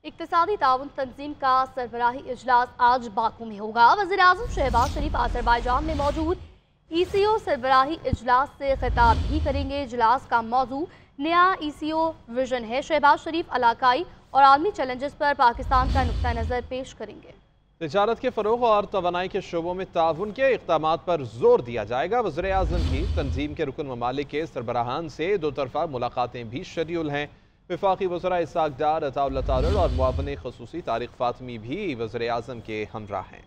इक्तिसादी ताउन तंजीम का सरबराही इजलास आज बाकू में होगा। वज़ीर आज़म शहबाज शरीफ आज़रबाईजान में मौजूद ECO सरबराही इजलास से खिताब भी करेंगे। इजलास का मौजू नया ECO विजन है। शहबाज शरीफ इलाकाई और आलमी चैलेंजेस पर पाकिस्तान का नुक्ता नज़र पेश करेंगे। तिजारत के फ़रोग़ और तवानाई के शोबों में ताउन के इक़दाम पर जोर दिया जाएगा। वज़ीर आज़म की तंजीम के रुकन ममालिक के सरबराहान से दो तरफ़ा मुलाकातें भी शेड्यूल हैं। वफाकी वज़रा इसाक डार, अताउल्लाह तारड़ और मुआवन ख़ुसूसी तारिक फ़ातिमी भी वज़ीर आज़म के हमरा हैं।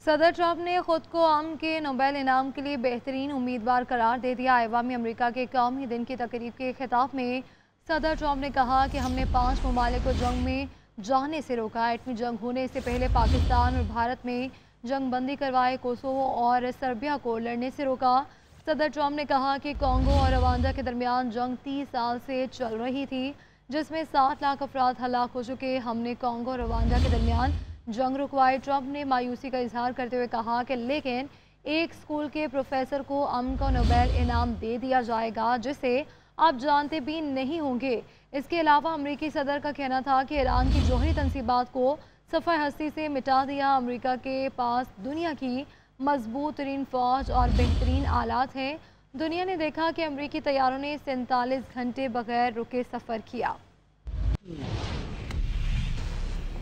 सदर ट्रंप ने खुद को अमन के नोबेल इनाम के लिए बेहतरीन उम्मीदवार करार दे दिया। अवामी अमरीका के कौमी दिन की तकरीब के खिताब में सदर ट्रंप ने कहा कि हमने 5 ममालिक को जंग में जाने से रोका। एटमी जंग होने से पहले पाकिस्तान और भारत में जंग बंदी करवाए। कोसोवो और सर्बिया को लड़ने से रोका। सदर ट्रंप ने कहा कि कॉन्गो और रवांडा के दरमियान जंग 30 साल से चल रही थी, जिसमें 7 लाख अफराद हलाक हो चुके। हमने कॉन्गो और रवांडा के दरमियान जंग रुकवाई। ट्रंप ने मायूसी का इजहार करते हुए कहा कि लेकिन एक स्कूल के प्रोफेसर को अमन का नोबेल इनाम दे दिया जाएगा, जिसे आप जानते भी नहीं होंगे। इसके अलावा अमरीकी सदर का कहना था कि ईरान की जौहरी तनसीबात को सफ़े हस्ती से मिटा दिया। अमरीका के पास दुनिया की मजबूत तरीन फ़ौज और बेहतरीन आलात हैं। दुनिया ने देखा कि अमरीकी तैयारों ने 47 घंटे बगैर रुके सफ़र किया।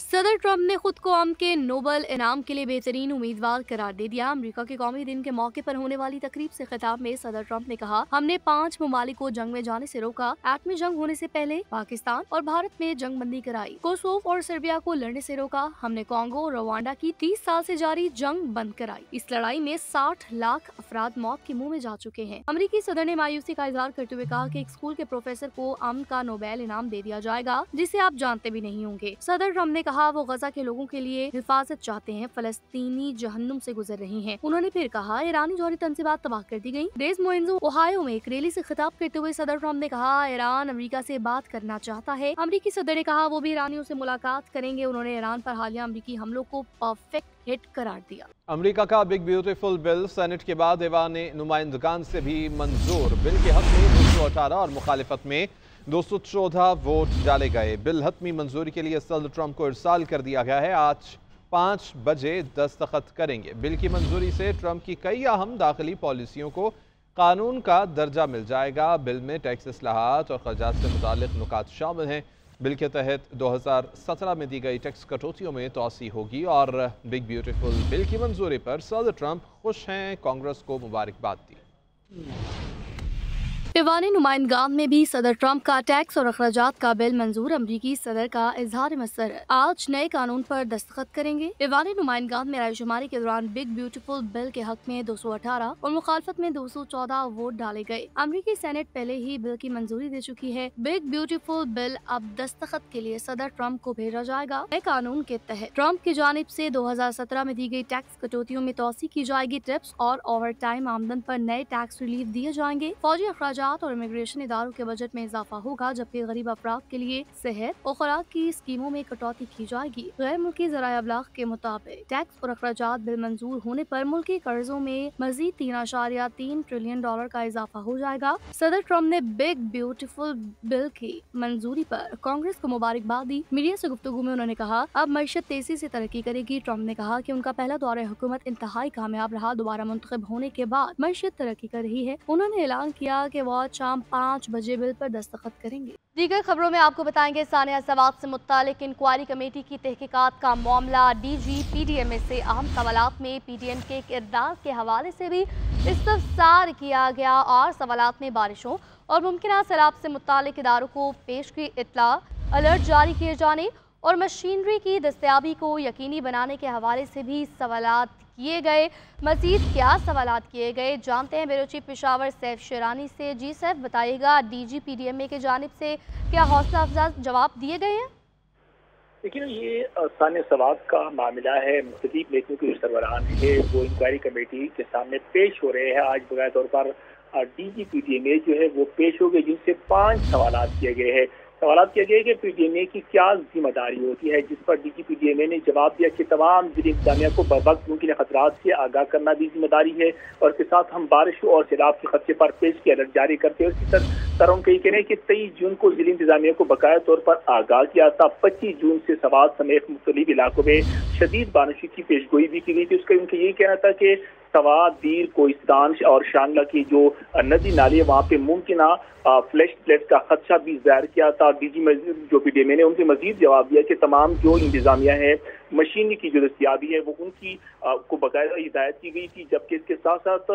सदर ट्रंप ने खुद को अमन के नोबेल इनाम के लिए बेहतरीन उम्मीदवार करार दे दिया। अमेरिका के कौमी दिन के मौके पर होने वाली तकरीब से खिताब में सदर ट्रंप ने कहा, हमने 5 ममालिक को जंग में जाने से रोका। एटमी जंग होने से पहले पाकिस्तान और भारत में जंग बंदी कराई। कोसोवो और सर्बिया को लड़ने से रोका। हमने कॉन्गो और रवांडा की 30 साल से जारी जंग बंद कराई। इस लड़ाई में 60 लाख अफराद मौत के मुंह में जा चुके हैं। अमरीकी सदर ने मायूसी का इजहार करते हुए कहा कि एक स्कूल के प्रोफेसर को अमन का नोबेल इनाम दे दिया जाएगा, जिसे आप जानते भी नहीं होंगे। सदर ट्रंप ने कहा वो गजा के लोगों के लिए हिफाजत चाहते हैं, फलस्तीनी जहन्नुम से गुजर रहे हैं। उन्होंने फिर कहा ईरानी जौहरी तनसीबात तबाह कर दी गई। डेज मोइंजो ओहायो में एक रैली से खिताब करते हुए सदर ट्रंप ने कहा ईरान अमेरिका से बात करना चाहता है। अमेरिकी सदर ने कहा वो भी ईरानियों से मुलाकात करेंगे। उन्होंने ईरान पर हालिया अमेरिकी हमलों को परफेक्ट हिट करार दिया। अमेरिका का बिग ब्यूटीफुल बिल सेनेट के बाद ऐवान नुमाइंदगान से भी मंजूर। बिल के हक में 218 और मुखालिफत में 214 वोट डाले गए। बिल हतमी मंजूरी के लिए सदर ट्रंप को इरसाल कर दिया गया है। आज 5 बजे दस्तखत करेंगे। बिल की मंजूरी से ट्रंप की कई अहम दाखिली पॉलिसियों को कानून का दर्जा मिल जाएगा। बिल में टैक्स इस्लाहात और खर्चात से मुतालिक नुकात शामिल हैं। बिल के तहत 2017 में दी गई टैक्स कटौतियों में तोसी होगी और बिग ब्यूटीफुल बिल की मंजूरी पर सदर ट्रंप खुश हैं। कांग्रेस को मुबारकबाद दी। ऐवान नुमाइंदगान में भी सदर ट्रंप का टैक्स और अखराजात का बिल मंजूर। अमरीकी सदर का इजहार मसरत आज नए कानून पर दस्तखत करेंगे। ऐवान नुमाइंदगान में रायशुमारी के दौरान बिग ब्यूटीफुल बिल के हक में 218 और मुखालफत में 214 वोट डाले गए। अमरीकी सेनेट पहले ही बिल की मंजूरी दे चुकी है। बिग ब्यूटीफुल बिल अब दस्तखत के लिए सदर ट्रंप को भेजा जाएगा। नए कानून के तहत ट्रंप की जानिब से 2017 में दी गई टैक्स कटौतियों में तोसी की जाएगी। टिप्स और ओवर टाइम आमदन पर नए टैक्स रिलीफ दिए जाएंगे। फौजी अखराजात और इमिग्रेशन इदारों के बजट में इजाफा होगा, जबकि गरीब अफराद के लिए सेहत और खुराक की स्कीमों में कटौती की जाएगी। गैर मुल्की ज़राए अबलाग के मुताबिक टैक्स और अखराजात बिल मंजूर होने पर मुल्की कर्जों में मजीद 3.3 ट्रिलियन डॉलर का इजाफा हो जाएगा। सदर ट्रंप ने बिग ब्यूटीफुल बिल की मंजूरी पर कांग्रेस को मुबारकबाद दी। मीडिया से गुफ्तगू में उन्होंने कहा अब मईशत तेजी से तरक्की करेगी। ट्रंप ने कहा कि उनका पहला दौरा हुकूमत इंतहाई कामयाब रहा। दोबारा मुंतखब होने के बाद मईशत तरक्की कर रही है। उन्होंने ऐलान किया कि वो शाम 5 बजे बिल पर दस्तखत करेंगे। दीगर खबरों में आपको बताएंगे सानिया सवात से मुत्तालिक इंक्वायरी कमेटी की तहकीकात का मामला। DG PDMA से अहम सवालात में PDM के किरदार के हवाले से भी इस्तफसार किया गया और सवालात में बारिशों और मुमकिन सैलाब से मुत्तालिक इदारों को पेश की इत्तला, अलर्ट जारी किए जाने और मशीनरी की दस्तयाबी को यकीनी बनाने के हवाले से भी सवालात किए गए। मजीद क्या सवालात किए गए जानते हैं ब्यूरो चीफ पेशावर सैफ शेरानी से। जी सैफ, बताइएगा DG PDMA की जानिब से क्या हौसला अफजा जवाब दिए गए हैं? देखिए, ये सानिया सवात का मामला है। मुख्तलिफ महकमों के सरबराहान है वो इंक्वायरी कमेटी के सामने पेश हो रहे हैं। आज बगैर तौर पर DG PDMA जो है वो पेश हो गए, जिनसे 5 सवालात किए गए हैं। सवाल किया गया कि PDMA की क्या जिम्मेदारी होती है, जिस पर DG PDMA ने जवाब दिया कि तमाम जिला इंतजामिया को बर्वक्त मुमकिन खतरात से आगाह करना भी जिम्मेदारी है और इसके साथ हम बारिश और सैलाब के खदशे पर पेश की अलर्ट जारी करते हैं। इसी तरह उनका ये कहना है कि 23 जून को जिला इंतजामिया को बकाया तौर पर आगाह किया था। 25 जून से सवात समेत मुख्तलिफ इलाकों में शदीद बारिश की पेशगोई भी की गई थी। उसका उनका यही कहना था कि सवात, दीर, कोहिस्तान और शांगला की जो नदी नाली है वहाँ पे मुमकिन फ्लैश फ्लड का खदशा भी जाहिर किया था। DG जो PDMA ने उनसे मजीद जवाब दिया कि तमाम जो इंतजामिया है, मशीनरी की जो दस्तियाबी है वो उनकी को बाकायदा हिदायत की गई थी, जबकि इसके साथ साथ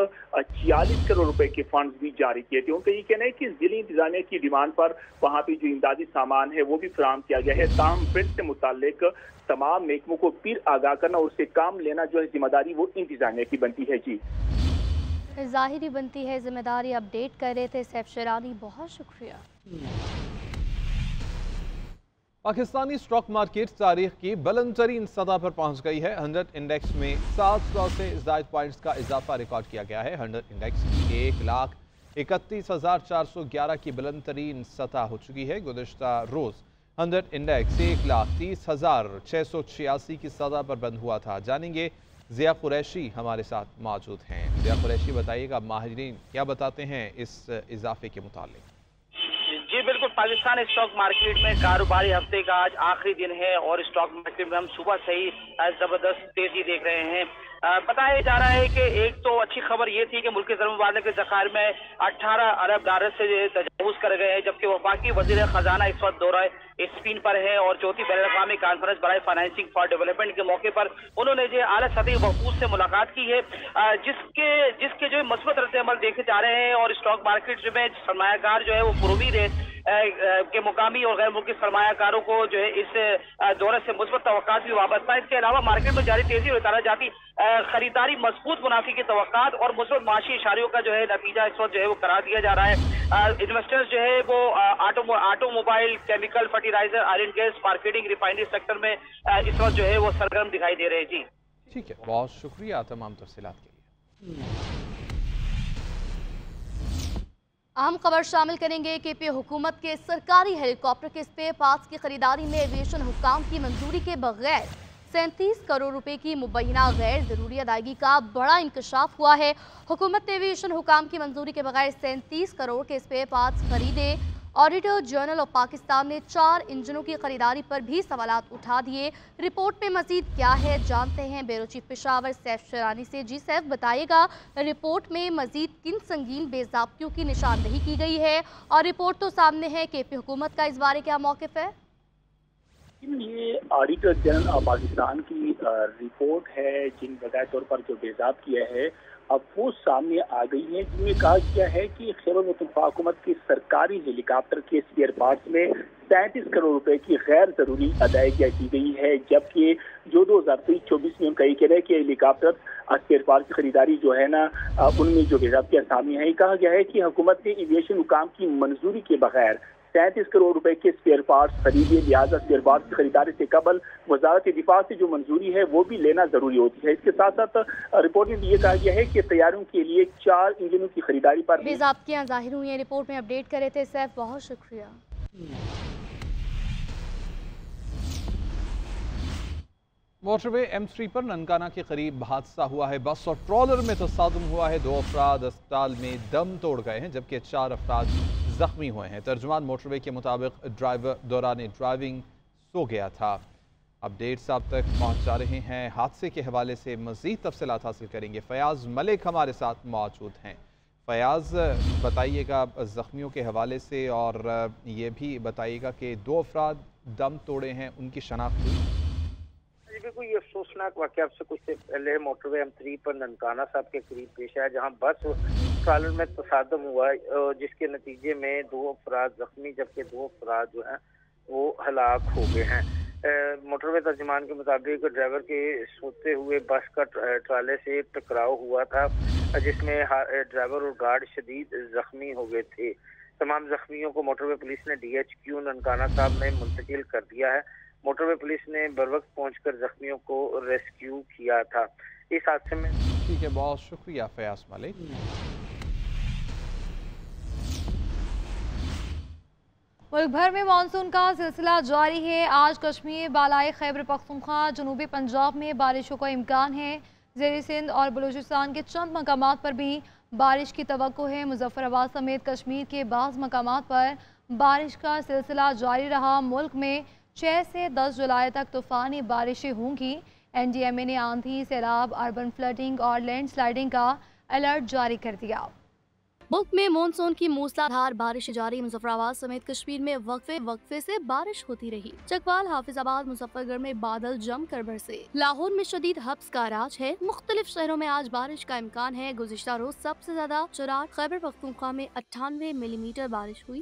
46 करोड़ रुपए के फंड भी जारी किए थे। उनका ये कहना है कि जिला इंतजामिया की डिमांड पर वहाँ पे जो इमदादी सामान है वो भी फराहम किया गया है। ताहम फ्लड से मुताल्लिक तमाम महकमों को फिर आगाह करना और उससे काम लेना जो है जिम्मेदारी वो इंतजामिया की बनती है। जी ज़ाहिरी बनती है जिम्मेदारी। अपडेट कर रहे थे सैफ शेरानी, बहुत शुक्रिया। पाकिस्तानी स्टॉक मार्केट तारीख की बुलंद तरीन सतह पर पहुंच गई है। 100 इंडेक्स में 700 से ज़ायद पॉइंट्स का इजाफा रिकॉर्ड किया गया है। 100 इंडेक्स 1,31,411 की बुलंद तरीन सतह हो चुकी है। गुज़िश्ता रोज़ 100 इंडेक्स 1,30,686 की सतह पर बंद हुआ था। जानेंगे, ज़िया कुरैशी हमारे साथ मौजूद हैं। ज़िया कुरैशी, बताइएगा माहिरीन क्या बताते हैं इस इजाफे के मुतालिक। जी बिल्कुल, पाकिस्तान स्टॉक मार्केट में कारोबारी हफ्ते का आज आखिरी दिन है और स्टॉक मार्केट में हम सुबह से ही जबरदस्त तेजी देख रहे हैं। बताया जा रहा है कि एक तो अच्छी खबर ये थी कि मुल्क के ज़र के ज़खायर में 18 अरब डॉलर से तजावुज़ कर गए हैं, जबकि वफाकी वज़ीर ख़जाना इस वक्त दौरा स्पेन पर है और चौथी बैनुल-अक़वामी कॉन्फ्रेंस बराए फाइनेंसिंग फॉर डेवलपमेंट के मौके पर उन्होंने जो आला सतही वफूद से मुलाकात की है, जिसके जो मस्बत रद्द-ए-अमल देखे जा रहे हैं और स्टॉक मार्केट में सरमायाकार जो है वो पुरुमीद है के मुकामी और गैर मुल्की सरमायाकारों को जो है इस दौरे से मुस्बत तवक्कात भी वाबस्ता है। इसके अलावा मार्केट में जारी तेजी और उतारा जाती खरीदारी, मजबूत मुनाफे की तवक्कात और मुस्बत माशी इशारियों का जो है नतीजा इस वक्त जो है वो करार दिया जा रहा है। इन्वेस्टर्स जो है वो automobile, chemical, fertiliser, iron gas, marketing, refinery sector में इस वक्त जो है वो सरगर्म दिखाई दे रहे हैं। जी ठीक है, बहुत शुक्रिया तमाम तफसीलात के लिए। अहम खबर शामिल करेंगे कि KP हुकूमत के सरकारी हेलीकॉप्टर के स्पेयर पार्ट्स की खरीदारी में एविएशन हुकाम की मंजूरी के बगैर 37 करोड़ रुपए की मुबैना गैर जरूरी अदायगी का बड़ा इंकशाफ हुआ है। हुकूमत ने एविएशन हुकाम की मंजूरी के बगैर 37 करोड़ के स्पेयर पार्ट्स खरीदे। ऑडिटर जनरल ऑफ पाकिस्तान ने 4 इंजनों की खरीदारी पर भी सवालात उठा दिए। रिपोर्ट में मजीद क्या है जानते हैं ब्यूरो चीफ पेशावर सैफ शेरानी से। जी सैफ, बताइएगा रिपोर्ट में मजीद किन संगीन बेज़ाब्तियों की निशानदेही की गई है और रिपोर्ट तो सामने है, KP हुकूमत का इस बारे क्या मौक़िफ़ है? ये ऑडिटर जनरल ऑफ पाकिस्तान की रिपोर्ट है, जिन बकाया तौर पर जो बेज़ाब्तियां है अब वो सामने आ गई है, जिनमें कहा गया है कि खैबर मुतफ़ा हुकूमत के सरकारी हेलीकॉप्टर के स्पेयर पार्ट्स में 37 करोड़ रुपए की गैर जरूरी अदायगी की गई है, जबकि जो 2023-24 में उनका ये कह रहा है कि हेलीकॉप्टर स्पेयर पार्ट की खरीदारी जो है ना उनमें जो बेज़ाब्तियां सामने है। कहा गया है कि हुकूमत ने एविएशन हुकाम की मंजूरी के बगैर 37 करोड़ रुपए के स्पेयर पार्ट्स खरीदे, लिहाजा स्पेयर पार्ट्स की खरीदारी से कबल वजारत दिफा से जो मंजूरी है वो भी लेना जरूरी होती है। इसके साथ साथ रिपोर्ट में ये कहा गया है कि तैयारियों के लिए 4 इंजनों की खरीदारी पर बेज़ाब्तियां जाहिर हुई हैं। रिपोर्ट में अपडेट कर रहे थे सैफ, बहुत शुक्रिया। मोटरवे M3 पर ननकाना के करीब हादसा हुआ है। बस और ट्रॉलर में तसादुम हुआ है। 2 अफराद अस्पताल में दम तोड़ गए हैं, जबकि 4 अफराद जख्मी हुए हैं। तर्जुमान मोटरवे के मुताबिक ड्राइवर दौरान ड्राइविंग सो गया था। अपडेट्स आप तक पहुंचा रहे हैं। हादसे के हवाले से मज़ीद तफसीलात हासिल करेंगे। फयाज मलिक हमारे साथ मौजूद हैं। फयाज, बताइएगा जख्मियों के हवाले से और ये भी बताइएगा कि 2 अफराद दम तोड़े हैं, उनकी शनाख्त हुई? बिल्कुल, ये अफसोसनाक वाक़या से कुछ देर पहले मोटरवे M3 पर ननकाना साहब के करीब पेश आया, जहां बस ट्रॉलर में तसादम हुआ, जिसके नतीजे में 2 अफराद जख्मी जबकि 2 अफराद जो हैं वो हलाक हो गए हैं। मोटरवे तर्जुमान के मुताबिक ड्राइवर के सोते हुए बस का ट्राले से टकराव हुआ था, जिसमें ड्राइवर और गार्ड शदीद जख्मी हो गए थे। तमाम जख्मियों को मोटरवे पुलिस ने DHQ ननकाना साहब में मुंतकिल कर दिया है। मोटरवे पुलिस ने बरवक्त पहुंचकर जख्मियों को रेस्क्यू किया था। इस हादसे में ठीक है, बहुत शुक्रिया फयाज मलिक। मुल्क भर में मानसून का सिलसिला जारी है। आज कश्मीर, बालाई खैबर पख्तूनख्वा, जनूबी पंजाब में बारिशों का इम्कान है। ज़ेर सिंध और बलूचिस्तान के चंद मकामात पर भी बारिश की तवक्को है। मुजफ्फराबाद समेत कश्मीर के बाज़ मकामात पर बारिश का सिलसिला जारी रहा। मुल्क में 6 से 10 जुलाई तक तूफ़ानी बारिशें होंगी। NDMA ने आंधी, सैलाब, अर्बन फ्लडिंग और लैंडस्लाइडिंग का अलर्ट जारी कर दिया। मुल्क में मानसून की मूसलाधार बारिश जारी। मुजफ्फराबाद समेत कश्मीर में वक्फे से बारिश होती रही। चकवाल, हाफिजाबाद, मुजफ्फरगढ़ में बादल जमकर बरसे। लाहौर में शदीद हब्स का राज है। मुख्तलिफ शहरों में आज बारिश का इम्कान है। गुज़िश्ता रोज सबसे ज्यादा चुराट, खैबर पख्तूनख्वा में 98 मिलीमीटर बारिश हुई।